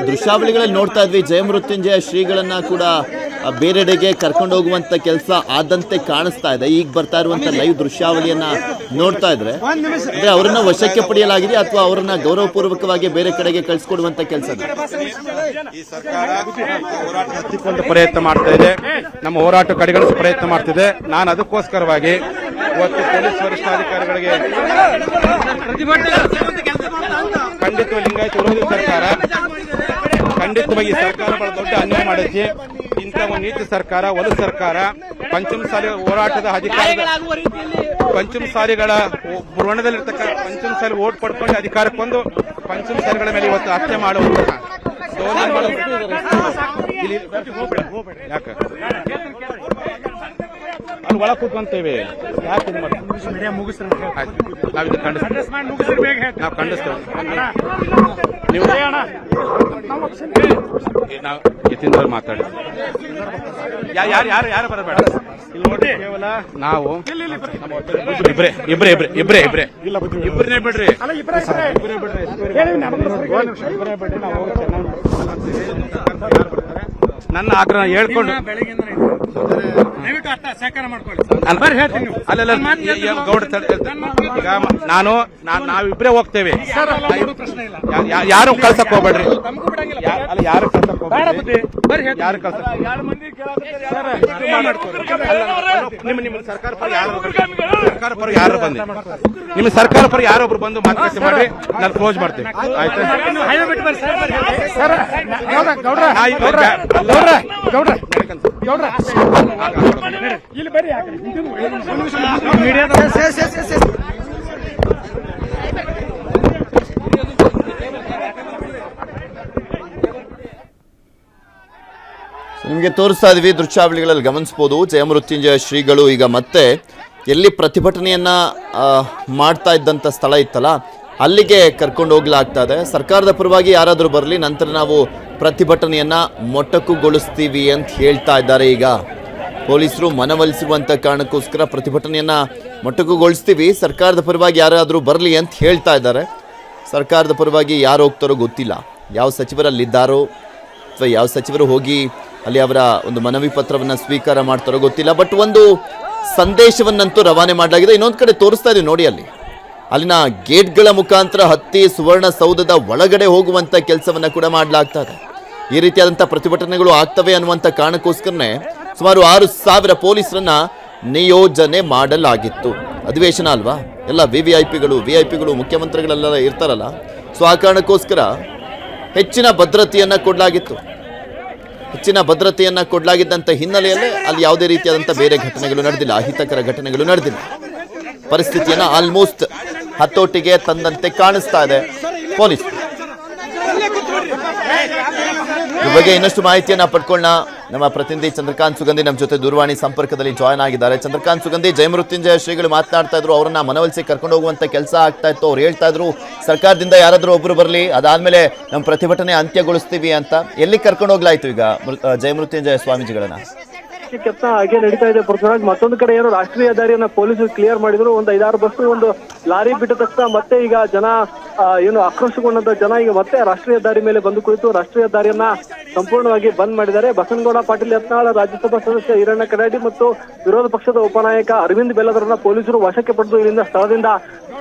ದೃಶ್ಯಾವಳಿಗಳಲ್ಲಿ ನೋಡ್ತಾ ಇದ್ವಿ ಜಯಮೃತ್ಯುಂಜಯ ಶ್ರೀಗಳನ್ನ ಕೂಡ ಬೇರೆಡೆಗೆ ಕರ್ಕೊಂಡು ಹೋಗುವಂತ ಕೆಲಸ ಆದಂತೆ ಕಾಣಿಸ್ತಾ ಇದೆ. ಈಗ ಬರ್ತಾ ಇರುವಂತ ಲೈವ್ ದೃಶ್ಯಾವಳಿಯನ್ನ ನೋಡ್ತಾ ಇದ್ರೆ ಅಂದ್ರೆ ಅವರನ್ನ ವಶಕ್ಕೆ ಪಡೆಯಲಾಗಿದೆ ಅಥವಾ ಅವರನ್ನ ಗೌರವಪೂರ್ವಕವಾಗಿ ಬೇರೆ ಕಡೆಗೆ ಕಳಿಸ್ಕೊಡುವಂತ ಕೆಲಸ ಈ ಸರ್ಕಾರ ಹೋರಾಟ ಹತ್ತಿಕೊಂಡು ಪ್ರಯತ್ನ ಮಾಡ್ತಾ ಇದೆ, ನಮ್ಮ ಹೋರಾಟ ಕಡೆಗಣಿಸುವ ಪ್ರಯತ್ನ ಮಾಡ್ತಿದೆ. ನಾನು ಅದಕ್ಕೋಸ್ಕರವಾಗಿ ಇವತ್ತು ಪೊಲೀಸ್ ವರಿಷ್ಠಾಧಿಕಾರಿಗಳಿಗೆ ಖಂಡಿತವಾಗಿ ಲಿಂಗಾಯತ ವಿರೋಧಿ ಸರ್ಕಾರ ಖಂಡಿತವಾಗಿ ಸರ್ಕಾರ ಬಹಳ ದೊಡ್ಡ ಅನ್ಯಾಯ ಮಾಡೈತಿ. ಇಂಥ ಒಂದು ನೀತಿ ಸರ್ಕಾರ, ಒಲ ಸರ್ಕಾರ, ಪಂಚಮಸಾಲಿ ಹೋರಾಟದ ಅಧಿಕಾರ, ಪಂಚಮಸಾಲಿಗಳ ಭ್ರಮಣದಲ್ಲಿರ್ತಕ್ಕಂಥ ಪಂಚಮಸಾಲಿ ಓಟ್ ಪಡ್ಕೊಂಡು ಅಧಿಕಾರಕ್ಕೆ ಬಂದು ಪಂಚಮಸಾಲಿಗಳ ಮೇಲೆ ಇವತ್ತು ಹತ್ಯೆ ಮಾಡುವಂತಹ ಯಾಕೆ ಅಲ್ಲಿ ಒಳ ಕೂತ್ಕೊಂತೇವೆ. ಯಾಕೆ ನಾವಿದು ನಾವು ಖಂಡಿಸ್ತೇವೆ. ನೀವು ನಾವು ಎತ್ತಿಂದ ಮಾತಾಡಿ ಯಾರು ಬರಬೇಡ. ಇಲ್ಲಿ ನೋಡಿ, ಕೇವಲ ನಾವು ಇಬ್ಬರೇ ಬಿಡ್ರಿ. ನನ್ನ ಆಗ್ರಹ ಹೇಳ್ಕೊಂಡು ಗೌಡ ಈಗ ನಾವಿಬ್ರೇ ಹೋಗ್ತೇವೆ. ಯಾರು ಕಳ್ಸಕ್ ಹೋಗ್ಬೇಡ್ರಿ, ಯಾರು ಕಳ್ಸಕ್ ಹೋಗ್ಬೇಡ್ರಿ, ಯಾರು ಕಳ್ಸಕ್ ನಿಮ್ಮ ಸರ್ಕಾರ ಪರ ಯಾರು ಬಂದಿ, ನಿಮ್ಮ ಸರ್ಕಾರ ಪರ ಯಾರೊಬ್ರು ಬಂದು ಮಾತುಕತೆ ಮಾಡಿ ನಾನು ಕ್ಲೋಸ್ ಮಾಡ್ತೇನೆ. ಆಯ್ತಾ? ನಿಮಗೆ ತೋರಿಸ್ತಾ ಇದೀವಿ ದೃಶ್ಯಾವಳಿಗಳಲ್ಲಿ ಗಮನಿಸಬಹುದು. ಜಯಮೃತ್ಯುಂಜಯ ಶ್ರೀಗಳು ಈಗ ಮತ್ತೆ ಎಲ್ಲಿ ಪ್ರತಿಭಟನೆಯನ್ನ ಮಾಡ್ತಾ ಇದ್ದಂಥ ಸ್ಥಳ ಇತ್ತಲ್ಲ ಅಲ್ಲಿಗೆ ಕರ್ಕೊಂಡು ಹೋಗ್ಲಾಗ್ತಾ ಇದೆ. ಸರ್ಕಾರದ ಪರವಾಗಿ ಯಾರಾದರೂ ಬರಲಿ, ನಂತರ ನಾವು ಪ್ರತಿಭಟನೆಯನ್ನ ಮೊಟಕುಗೊಳಿಸ್ತೀವಿ ಅಂತ ಹೇಳ್ತಾ ಇದ್ದಾರೆ. ಈಗ ಪೊಲೀಸರು ಮನವೊಲಿಸುವಂಥ ಕಾರಣಕ್ಕೋಸ್ಕರ ಪ್ರತಿಭಟನೆಯನ್ನ ಮೊಟಕುಗೊಳಿಸ್ತೀವಿ, ಸರ್ಕಾರದ ಪರವಾಗಿ ಯಾರಾದರೂ ಬರಲಿ ಅಂತ ಹೇಳ್ತಾ ಇದ್ದಾರೆ. ಸರ್ಕಾರದ ಪರವಾಗಿ ಯಾರು ಹೋಗ್ತಾರೋ ಗೊತ್ತಿಲ್ಲ, ಯಾವ ಸಚಿವರಲ್ಲಿದ್ದಾರೋ ಅಥವಾ ಯಾವ ಸಚಿವರು ಹೋಗಿ ಅಲ್ಲಿ ಅವರ ಒಂದು ಮನವಿ ಪತ್ರವನ್ನು ಸ್ವೀಕಾರ ಮಾಡ್ತಾರೋ ಗೊತ್ತಿಲ್ಲ. ಬಟ್ ಒಂದು ಸಂದೇಶವನ್ನಂತೂ ರವಾನೆ ಮಾಡಲಾಗಿದೆ. ಇನ್ನೊಂದು ಕಡೆ ತೋರಿಸ್ತಾ ಇದೀವಿ ನೋಡಿ, ಅಲ್ಲಿನ ಗೇಟ್ಗಳ ಮುಖಾಂತರ ಹತ್ತಿ ಸುವರ್ಣಸೌಧದ ಒಳಗಡೆ ಹೋಗುವಂಥ ಕೆಲಸವನ್ನು ಕೂಡ ಮಾಡಲಾಗ್ತದೆ. ಈ ರೀತಿಯಾದಂಥ ಪ್ರತಿಭಟನೆಗಳು ಆಗ್ತವೆ ಅನ್ನುವಂಥ ಕಾರಣಕ್ಕೋಸ್ಕರನೇ ಸುಮಾರು 6,000 ಪೊಲೀಸರನ್ನ ನಿಯೋಜನೆ ಮಾಡಲಾಗಿತ್ತು. ಅಧಿವೇಶನ ಅಲ್ವಾ, ಎಲ್ಲ ವಿಐಪಿಗಳು ಮುಖ್ಯಮಂತ್ರಿಗಳೆಲ್ಲ ಇರ್ತಾರಲ್ಲ, ಸೊ ಆ ಕಾರಣಕ್ಕೋಸ್ಕರ ಹೆಚ್ಚಿನ ಭದ್ರತೆಯನ್ನು ಕೊಡಲಾಗಿತ್ತು. ಹೆಚ್ಚಿನ ಭದ್ರತೆಯನ್ನ ಕೊಡಲಾಗಿದ್ದಂಥ ಹಿನ್ನೆಲೆಯಲ್ಲಿ ಅಲ್ಲಿ ಯಾವುದೇ ರೀತಿಯಾದಂಥ ಬೇರೆ ಘಟನೆಗಳು ನಡೆದಿಲ್ಲ, ಅಹಿತಕರ ಘಟನೆಗಳು ನಡೆದಿಲ್ಲ. ಪರಿಸ್ಥಿತಿಯನ್ನ ಆಲ್ಮೋಸ್ಟ್ ಹತೋಟಿಗೆ ತಂದಂತೆ ಕಾಣಿಸ್ತಾ ಇದೆ ಪೊಲೀಸ್. ಈ ಬಗ್ಗೆ ಇನ್ನಷ್ಟು ಮಾಹಿತಿಯನ್ನ ಪಡ್ಕೊಳ್ಳೋಣ. ನಮ್ಮ ಪ್ರತಿನಿಧಿ ಚಂದ್ರಕಾಂತ್ ಸುಗಂಧಿ ನಮ್ಮ ಜೊತೆ ದೂರವಾಣಿ ಸಂಪರ್ಕದಲ್ಲಿ ಜಾಯ್ನ್ ಆಗಿದ್ದಾರೆ. ಚಂದ್ರಕಾಂತ್ ಸುಗಂಧಿ, ಜಯಮೃತ್ಯುಂಜಯ ಶ್ರೀಗಳು ಮಾತನಾಡ್ತಾ ಇದ್ರು, ಅವರನ್ನ ಮನವೊಲಿಸಿ ಕರ್ಕೊಂಡು ಹೋಗುವಂತ ಕೆಲಸ ಆಗ್ತಾ ಇತ್ತು. ಅವ್ರು ಹೇಳ್ತಾ ಇದ್ರು ಸರ್ಕಾರದಿಂದ ಯಾರಾದ್ರೂ ಒಬ್ರು ಬರಲಿ, ಅದಾದ್ಮೇಲೆ ನಮ್ಮ ಪ್ರತಿಭಟನೆ ಅಂತ್ಯಗೊಳಿಸ್ತೀವಿ ಅಂತ. ಎಲ್ಲಿ ಕರ್ಕೊಂಡು ಹೋಗ್ಲಾಯ್ತು ಈಗ ಜಯಮೃತ್ಯುಂಜಯ ಸ್ವಾಮೀಜಿಗಳನ್ನ? ಕೆಲಸ ಹಾಗೆ ನಡೀತಾ ಇದೆ ಪೃಥ್ವಿರಾಜ್. ಮತ್ತೊಂದು ಕಡೆ ಏನು ರಾಷ್ಟ್ರೀಯ ಹೆದ್ದಾರಿಯನ್ನ ಪೊಲೀಸರು ಕ್ಲಿಯರ್ ಮಾಡಿದ್ರು. ಒಂದು 5-6 ಬಸ್, ಒಂದು ಲಾರಿ ಬಿಟ್ಟ ತಕ್ಷಣ ಮತ್ತೆ ಈಗ ಜನ ಏನು ಆಕ್ರೋಶಗೊಂಡಂತ ಜನ ಈಗ ಮತ್ತೆ ರಾಷ್ಟ್ರೀಯ ಹೆದ್ದಾರಿ ಮೇಲೆ ಬಂದು ಕುಳಿತು ರಾಷ್ಟ್ರೀಯ ಹೆದ್ದಾರಿಯನ್ನ ಸಂಪೂರ್ಣವಾಗಿ ಬಂದ್ ಮಾಡಿದ್ದಾರೆ. ಬಸನಗೌಡ ಪಾಟೀಲ್ ಯತ್ನಾಳ್, ರಾಜ್ಯಸಭಾ ಸದಸ್ಯ ಈರಣ್ಣ ಕಡಾಡಿ ಮತ್ತು ವಿರೋಧ ಪಕ್ಷದ ಉಪನಾಯಕ ಅರವಿಂದ್ ಬೆಲ್ಲದರನ್ನ ಪೊಲೀಸರು ವಶಕ್ಕೆ ಪಡೆದು ಇಲ್ಲಿಂದ ಸ್ಥಳದಿಂದ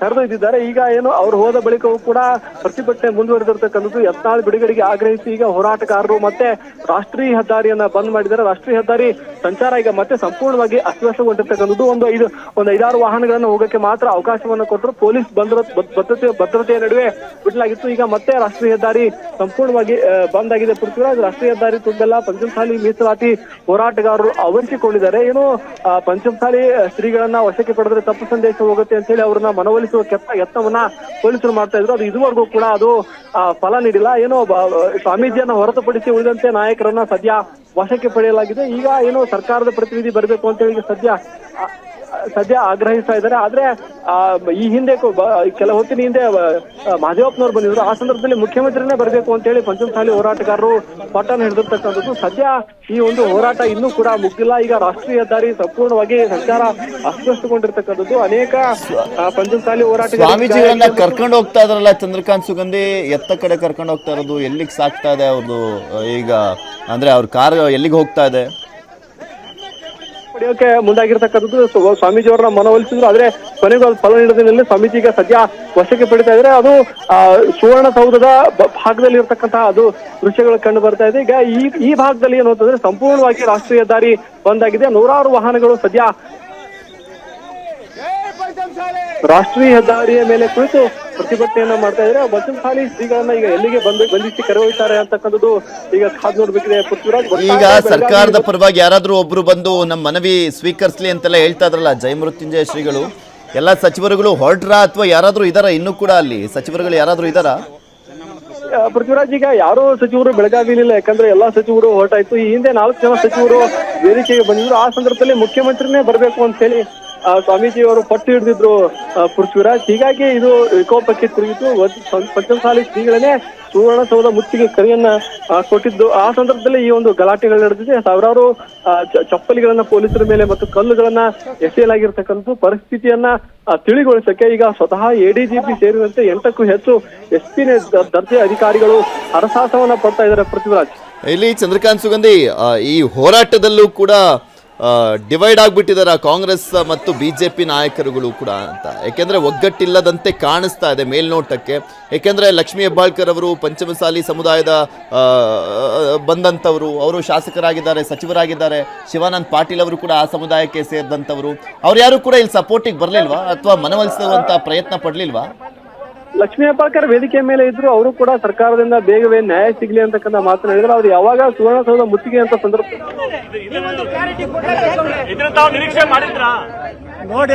ಕರೆದೊಯ್ದಿದ್ದಾರೆ. ಈಗ ಏನು ಅವರು ಹೋದ ಬಳಿಕವೂ ಕೂಡ ಪ್ರತಿಭಟನೆ ಮುಂದುವರೆದಿರ್ತಕ್ಕಂಥದ್ದು. ಯತ್ನಾಳ್ ಬಿಡುಗಡೆಗೆ ಆಗ್ರಹಿಸಿ ಈಗ ಹೋರಾಟಗಾರರು ಮತ್ತೆ ರಾಷ್ಟ್ರೀಯ ಹೆದ್ದಾರಿಯನ್ನ ಬಂದ್ ಮಾಡಿದ್ದಾರೆ. ರಾಷ್ಟ್ರೀಯ ಹೆದ್ದಾರಿ ಸಂಚಾರ ಈಗ ಮತ್ತೆ ಸಂಪೂರ್ಣವಾಗಿ ಅಸ್ತವ್ಯಸ್ತಗೊಂಡಿರ್ತಕ್ಕಂಥದ್ದು. ಒಂದು 5-6 ವಾಹನಗಳನ್ನು ಹೋಗಕ್ಕೆ ಮಾತ್ರ ಅವಕಾಶವನ್ನು ಕೊಟ್ಟರು. ಪೊಲೀಸ್ ಭದ್ರತೆಯ ನಡುವೆ ಬಿಡಲಾಗಿತ್ತು. ಈಗ ಮತ್ತೆ ರಾಷ್ಟ್ರೀಯ ಹೆದ್ದಾರಿ ಸಂಪೂರ್ಣವಾಗಿ ಬಂದ್ ಆಗಿದೆ ಪೃಥ್ವಿರಾಜ್. ರಾಷ್ಟ್ರೀಯ ಹೆದ್ದಾರಿ ತುಂಬೆಲ್ಲ ಪಂಚಮಸಾಲಿ ಮೀಸಲಾತಿ ಹೋರಾಟಗಾರರು ಆವರಿಸಿಕೊಂಡಿದ್ದಾರೆ. ಏನು ಪಂಚಮಸಾಲಿ ಶ್ರೀಗಳನ್ನ ವಶಕ್ಕೆ ಪಡೆದ್ರೆ ತಪ್ಪು ಸಂದೇಶ ಹೋಗುತ್ತೆ ಅಂತ ಹೇಳಿ ಅವರನ್ನ ಮನವೊಲಿಸುವ ಯತ್ನವನ್ನ ಪೊಲೀಸರು ಮಾಡ್ತಾ ಇದ್ರು. ಅದು ಇದುವರೆಗೂ ಕೂಡ ಅದು ಫಲ ನೀಡಿಲ್ಲ. ಏನೋ ಸ್ವಾಮೀಜಿಯನ್ನ ಹೊರತುಪಡಿಸಿ ಉಳಿದಂತೆ ನಾಯಕರನ್ನ ಸದ್ಯ ವಶಕ್ಕೆ ಪಡೆಯಲಾಗಿದೆ. ಈಗ ಏನು ಸರ್ಕಾರದ ಪ್ರತಿನಿಧಿ ಬರಬೇಕು ಅಂತ ಹೇಳಿ ಸದ್ಯ ಸದ್ಯ ಆಗ್ರಹಿಸ್ತಾ ಇದ್ದಾರೆ. ಆದ್ರೆ ಈ ಹಿಂದೆ ಕೆಲ ಹೊತ್ತಿನ ಹಿಂದೆ ಮಹದೇವಪ್ಪನವ್ರು ಬಂದಿದ್ರು. ಆ ಸಂದರ್ಭದಲ್ಲಿ ಮುಖ್ಯಮಂತ್ರಿನೇ ಬರಬೇಕು ಅಂತ ಹೇಳಿ ಪಂಚಮಸಾಲಿ ಹೋರಾಟಗಾರರು ಪಟ್ಟಣ ಹಿಡಿದಿರ್ತಕ್ಕಂಥದ್ದು. ಸದ್ಯ ಈ ಒಂದು ಹೋರಾಟ ಇನ್ನೂ ಕೂಡ ಮುಗ್ದಿಲ್ಲ. ಈಗ ರಾಷ್ಟ್ರೀಯ ಹೆದ್ದಾರಿ ಸಂಪೂರ್ಣವಾಗಿ ಸರ್ಕಾರ ಅಸ್ವಸ್ಥಗೊಂಡಿರ್ತಕ್ಕಂಥದ್ದು. ಅನೇಕ ಪಂಚಮಸಾಲಿ ಸ್ವಾಮೀಜಿಗಳನ್ನ ಕರ್ಕೊಂಡು ಹೋಗ್ತಾ ಇದ್ರಲ್ಲ ಚಂದ್ರಕಾಂತ್ ಸುಗಂಧಿ, ಎತ್ತ ಕಡೆ ಕರ್ಕೊಂಡು ಹೋಗ್ತಾ ಇರೋದು, ಎಲ್ಲಿಗೆ ಸಾಕ್ತಾ ಇದೆ ಅವ್ರದ್ದು ಈಗ, ಅಂದ್ರೆ ಅವ್ರ ಕಾರ್ ಎಲ್ಲಿಗೆ ಹೋಗ್ತಾ ಇದೆ? ಪಡೆಯೋಕೆ ಮುಂದಾಗಿರ್ತಕ್ಕಂಥದ್ದು. ಸ್ವಾಮೀಜಿಯವರನ್ನ ಮನವೊಲಿಸಿದ್ರು. ಆದ್ರೆ ಕೊನೆಗೂ ಫಲ ನೀಡದಿನಲ್ಲಿ ಸ್ವಾಮೀಜಿಗೆ ಸದ್ಯ ವಶಕ್ಕೆ ಪಡಿತಾ ಇದ್ರೆ ಅದು ಸುವರ್ಣಸೌಧದ ಭಾಗದಲ್ಲಿ ಇರ್ತಕ್ಕಂತಹ ಅದು ದೃಶ್ಯಗಳು ಕಂಡು ಬರ್ತಾ ಇದೆ. ಈಗ ಈ ಭಾಗದಲ್ಲಿ ಏನು ಅಂತಂದ್ರೆ ಸಂಪೂರ್ಣವಾಗಿ ರಾಷ್ಟ್ರೀಯ ಹೆದ್ದಾರಿ ಬಂದಾಗಿದೆ. ನೂರಾರು ವಾಹನಗಳು ಸದ್ಯ ರಾಷ್ಟ್ರೀಯ ಹೆದ್ದಾರಿಯ ಮೇಲೆ ಕುಳಿತು ಪ್ರತಿಭಟನೆಯನ್ನ ಮಾಡ್ತಾ ಇದ್ದಾರೆ. ಪಂಚಮಸಾಲಿ ಶ್ರೀಗಳನ್ನ ಈಗ ಎಲ್ಲಿಗೆ ಬಂಧಿಸಿ ಕರೆದೊಯ್ತಾರೆ ಅಂತಕ್ಕಂಥದ್ದು ಈಗ ಕಾದು ನೋಡ್ಬೇಕಿದೆ. ಪೃಥ್ವಿರಾಜ್, ಈಗ ಸರ್ಕಾರದ ಪರವಾಗಿ ಯಾರಾದ್ರೂ ಒಬ್ರು ಬಂದು ನಮ್ಮ ಮನವಿ ಸ್ವೀಕರಿಸಲಿ ಅಂತೆಲ್ಲ ಹೇಳ್ತಾ ಇದ್ರಲ್ಲ ಜಯಮೃತ್ಯುಂಜಯ ಶ್ರೀಗಳು, ಎಲ್ಲ ಸಚಿವರುಗಳು ಹೊರಟ್ರಾ ಅಥವಾ ಯಾರಾದ್ರೂ ಇದಾರ? ಇನ್ನೂ ಕೂಡ ಅಲ್ಲಿ ಸಚಿವರುಗಳು ಯಾರಾದ್ರೂ ಇದಾರಾ? ಪೃಥ್ವಿರಾಜ್, ಈಗ ಯಾರೋ ಸಚಿವರು ಬೆಳಗಾವಿಲಿಲ್ಲ. ಯಾಕಂದ್ರೆ ಎಲ್ಲಾ ಸಚಿವರು ಹೊರಟಾಯ್ತು. ಈ ಹಿಂದೆ 4 ಜನ ಸಚಿವರು ವೇದಿಕೆಗೆ ಬಂದಿದ್ರು. ಆ ಸಂದರ್ಭದಲ್ಲಿ ಮುಖ್ಯಮಂತ್ರಿನೇ ಬರಬೇಕು ಅಂತ ಹೇಳಿ ಸ್ವಾಮೀಜಿಯವರು ಪಟ್ಟು ಹಿಡಿದಿದ್ರು ಪೃಥ್ವಿರಾಜ್. ಹೀಗಾಗಿ ಇದು ವಿಕೋಪಕ್ಕೆ ತಿರುಗಿತು. ಪಂಚಮಸಾಲಿ ಶ್ರೀಗಳನ್ನೇ ಸುವರ್ಣಸೌಧ ಮುತ್ತಿಗೆ ಕರೆಯನ್ನ ಕೊಟ್ಟಿದ್ದು. ಆ ಸಂದರ್ಭದಲ್ಲಿ ಈ ಒಂದು ಗಲಾಟೆಗಳು ನಡೆದಿದೆ. ಸಾವಿರಾರು ಚಪ್ಪಲಿಗಳನ್ನ ಪೊಲೀಸರ ಮೇಲೆ ಮತ್ತು ಕಲ್ಲುಗಳನ್ನ ಎಸೆಯಲಾಗಿರ್ತಕ್ಕಂಥ ಪರಿಸ್ಥಿತಿಯನ್ನ ತಿಳಿಗೊಳಿಸಕ್ಕೆ ಈಗ ಸ್ವತಃ ಎಡಿಜಿಪಿ ಸೇರಿದಂತೆ 8ಕ್ಕೂ ಹೆಚ್ಚು SP ದರ್ಜೆ ಅಧಿಕಾರಿಗಳು ಹರಸಾಹಸವನ್ನ ಪಡ್ತಾ ಇದ್ದಾರೆ. ಪೃಥ್ವಿರಾಜ್, ಇಲ್ಲಿ ಚಂದ್ರಕಾಂತ್ ಸುಗಂಧಿ, ಈ ಹೋರಾಟದಲ್ಲೂ ಕೂಡ ಡಿವೈಡ್ ಆಗ್ಬಿಟ್ಟಿದಾರ ಕಾಂಗ್ರೆಸ್ ಮತ್ತು ಬಿಜೆಪಿ ನಾಯಕರುಗಳು ಕೂಡ ಅಂತ. ಯಾಕೆಂದ್ರೆ ಒಗ್ಗಟ್ಟಿಲ್ಲದಂತೆ ಕಾಣಿಸ್ತಾ ಇದೆ ಮೇಲ್ನೋಟಕ್ಕೆ. ಯಾಕೆಂದ್ರೆ ಲಕ್ಷ್ಮೀ ಹೆಬ್ಬಾಳ್ಕರ್ ಅವರು ಪಂಚಮಸಾಲಿ ಸಮುದಾಯದ ಬಂದಂಥವರು, ಅವರು ಶಾಸಕರಾಗಿದ್ದಾರೆ, ಸಚಿವರಾಗಿದ್ದಾರೆ. ಶಿವಾನಂದ್ ಪಾಟೀಲ್ ಅವರು ಕೂಡ ಆ ಸಮುದಾಯಕ್ಕೆ ಸೇರಿದಂಥವರು. ಅವ್ರು ಯಾರು ಕೂಡ ಇಲ್ಲಿ ಸಪೋರ್ಟಿಗೆ ಬರಲಿಲ್ವಾ ಅಥವಾ ಮನವೊಲಿಸುವಂತ ಪ್ರಯತ್ನ ಪಡಲಿಲ್ವಾ? ಲಕ್ಷ್ಮೀ ಹೆಬ್ಬಾಳ್ಕರ್ ವೇದಿಕೆ ಮೇಲೆ ಇದ್ರು. ಅವರು ಕೂಡ ಸರ್ಕಾರದಿಂದ ಬೇಗವೇ ನ್ಯಾಯ ಸಿಗ್ಲಿ ಅಂತಕ್ಕಂಥ ಮಾತನ್ನ ಹೇಳಿದ್ರು. ಅವ್ರು ಯಾವಾಗ ಸುವರ್ಣಸೌಧ ಮುತ್ತಿಗೆ ಅಂತ ಸಂದರ್ಭ ನೋಡಿ